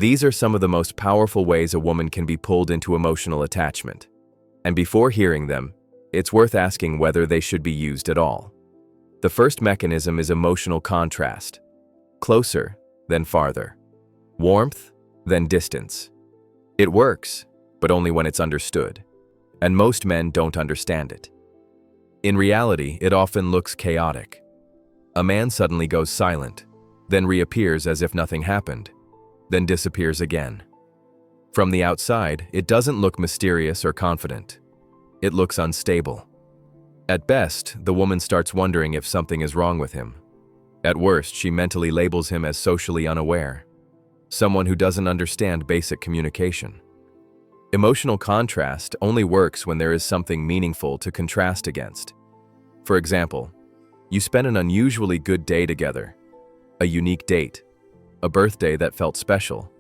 These are some of the most powerful ways a woman can be pulled into emotional attachment. And before hearing them, it's worth asking whether they should be used at all. The first mechanism is emotional contrast. Closer, then farther. Warmth, then distance. It works, but only when it's understood. And most men don't understand it. In reality, it often looks chaotic. A man suddenly goes silent, then reappears as if nothing happened, then disappears again. From the outside, it doesn't look mysterious or confident. It looks unstable. At best, the woman starts wondering if something is wrong with him. At worst, she mentally labels him as socially unaware, someone who doesn't understand basic communication. Emotional contrast only works when there is something meaningful to contrast against. For example, you spent an unusually good day together, a unique date, a birthday that felt special,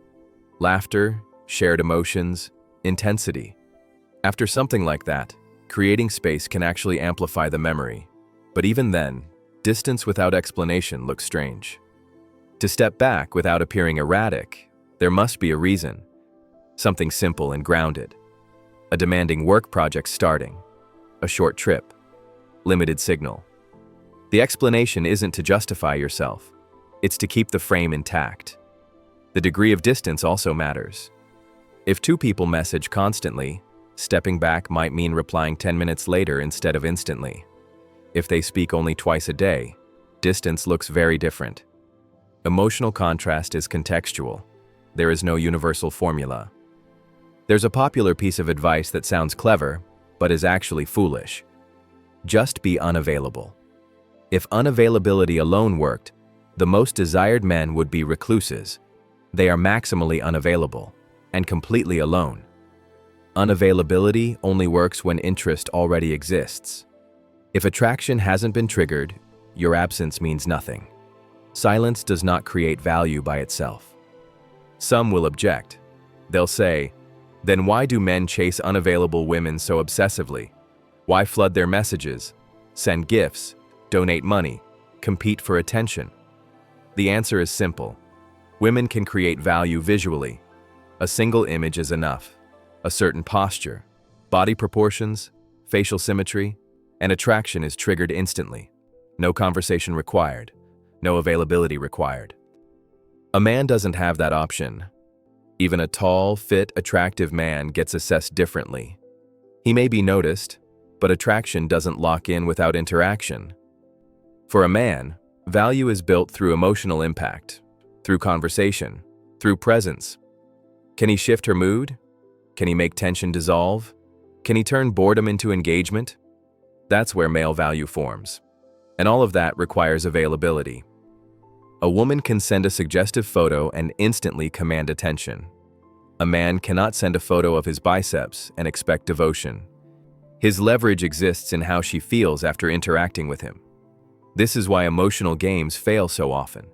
laughter, shared emotions, intensity. After something like that, creating space can actually amplify the memory. But even then, distance without explanation looks strange. To step back without appearing erratic, there must be a reason. Something simple and grounded. A demanding work project starting. A short trip. Limited signal. The explanation isn't to justify yourself. It's to keep the frame intact. The degree of distance also matters. If two people message constantly, stepping back might mean replying 10 minutes later instead of instantly. If they speak only twice a day, distance looks very different. Emotional contrast is contextual. There is no universal formula. There's a popular piece of advice that sounds clever, but is actually foolish. Just be unavailable. If unavailability alone worked, the most desired men would be recluses. They are maximally unavailable and completely alone. Unavailability only works when interest already exists. If attraction hasn't been triggered, your absence means nothing. Silence does not create value by itself. Some will object. They'll say, then why do men chase unavailable women so obsessively? Why flood their messages, send gifts, donate money, compete for attention? The answer is simple. Women can create value visually. A single image is enough. A certain posture, body proportions, facial symmetry, and attraction is triggered instantly. No conversation required. No availability required. A man doesn't have that option. Even a tall, fit, attractive man gets assessed differently. He may be noticed, but attraction doesn't lock in without interaction. For a man, value is built through emotional impact, through conversation, through presence. Can he shift her mood? Can he make tension dissolve? Can he turn boredom into engagement? That's where male value forms. And all of that requires availability. A woman can send a suggestive photo and instantly command attention. A man cannot send a photo of his biceps and expect devotion. His leverage exists in how she feels after interacting with him. This is why emotional games fail so often.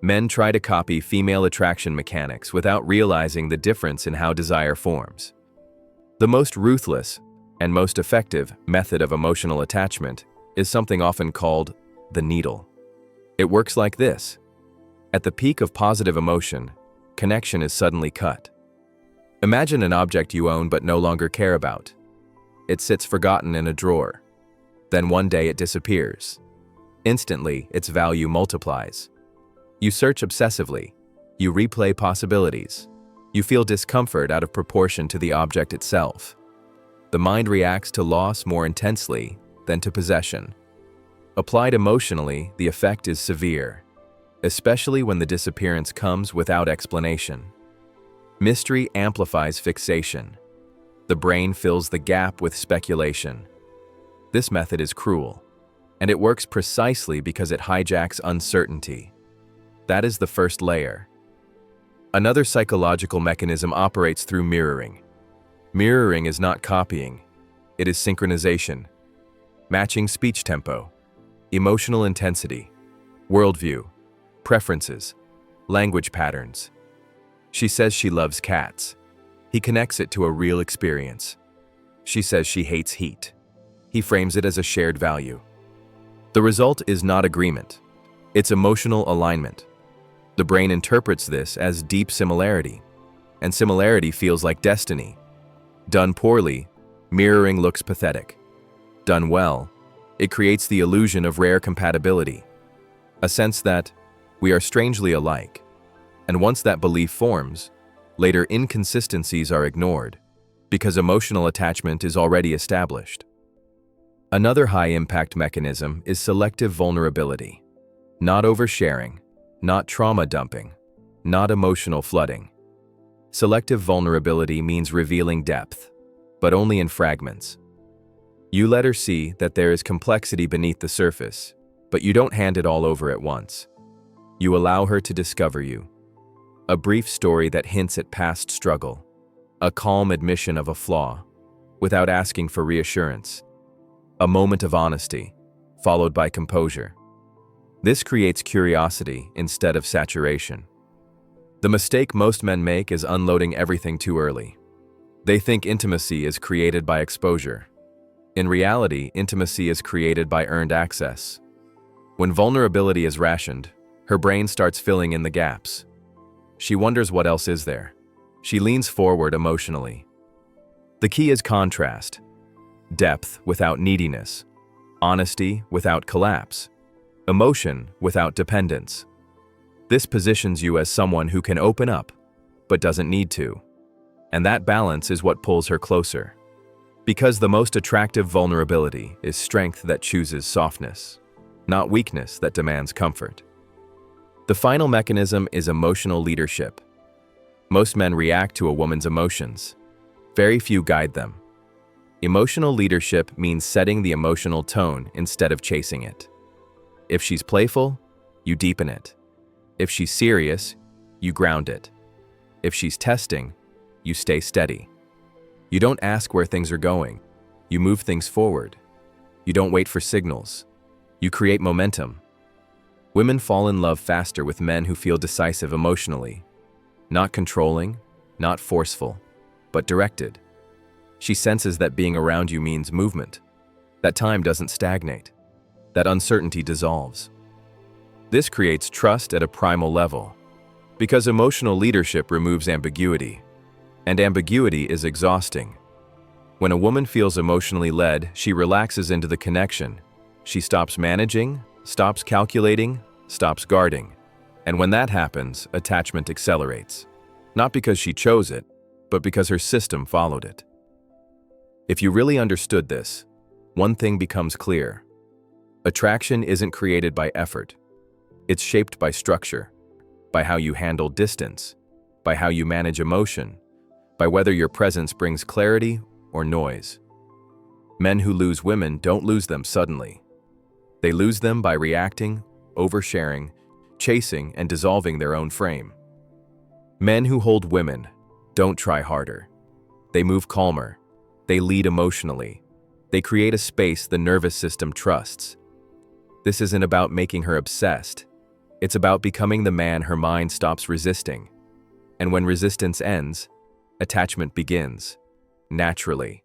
Men try to copy female attraction mechanics without realizing the difference in how desire forms. The most ruthless and most effective method of emotional attachment is something often called the needle. It works like this. At the peak of positive emotion, connection is suddenly cut. Imagine an object you own but no longer care about. It sits forgotten in a drawer. Then one day it disappears. Instantly, its value multiplies. You search obsessively. You replay possibilities. You feel discomfort out of proportion to the object itself. The mind reacts to loss more intensely than to possession. Applied emotionally, the effect is severe, especially when the disappearance comes without explanation. Mystery amplifies fixation. The brain fills the gap with speculation. This method is cruel, and it works precisely because it hijacks uncertainty. That is the first layer. Another psychological mechanism operates through mirroring. Mirroring is not copying, it is synchronization. Matching speech tempo, emotional intensity, worldview, preferences, language patterns. She says she loves cats. He connects it to a real experience. She says she hates heat. He frames it as a shared value. The result is not agreement. It's emotional alignment. The brain interprets this as deep similarity, and similarity feels like destiny. Done poorly, mirroring looks pathetic. Done well, it creates the illusion of rare compatibility, a sense that we are strangely alike. And once that belief forms, later inconsistencies are ignored, because emotional attachment is already established. Another high-impact mechanism is selective vulnerability. Not oversharing, not trauma dumping, not emotional flooding. Selective vulnerability means revealing depth, but only in fragments. You let her see that there is complexity beneath the surface, but you don't hand it all over at once. You allow her to discover you. A brief story that hints at past struggle, a calm admission of a flaw, without asking for reassurance. A moment of honesty, followed by composure. This creates curiosity instead of saturation. The mistake most men make is unloading everything too early. They think intimacy is created by exposure. In reality, intimacy is created by earned access. When vulnerability is rationed, her brain starts filling in the gaps. She wonders what else is there. She leans forward emotionally. The key is contrast. Depth without neediness. Honesty without collapse. Emotion without dependence. This positions you as someone who can open up, but doesn't need to. And that balance is what pulls her closer. Because the most attractive vulnerability is strength that chooses softness, not weakness that demands comfort. The final mechanism is emotional leadership. Most men react to a woman's emotions. Very few guide them. Emotional leadership means setting the emotional tone instead of chasing it. If she's playful, you deepen it. If she's serious, you ground it. If she's testing, you stay steady. You don't ask where things are going. You move things forward. You don't wait for signals. You create momentum. Women fall in love faster with men who feel decisive emotionally. Not controlling, not forceful, but directed. She senses that being around you means movement, that time doesn't stagnate, that uncertainty dissolves. This creates trust at a primal level, because emotional leadership removes ambiguity, and ambiguity is exhausting. When a woman feels emotionally led, she relaxes into the connection. She stops managing, stops calculating, stops guarding. And when that happens, attachment accelerates. Not because she chose it, but because her system followed it. If you really understood this, one thing becomes clear. Attraction isn't created by effort. It's shaped by structure, by how you handle distance, by how you manage emotion, by whether your presence brings clarity or noise. Men who lose women don't lose them suddenly. They lose them by reacting, oversharing, chasing, and dissolving their own frame. Men who hold women don't try harder. They move calmer. They lead emotionally. They create a space the nervous system trusts. This isn't about making her obsessed. It's about becoming the man her mind stops resisting. And when resistance ends, attachment begins, naturally.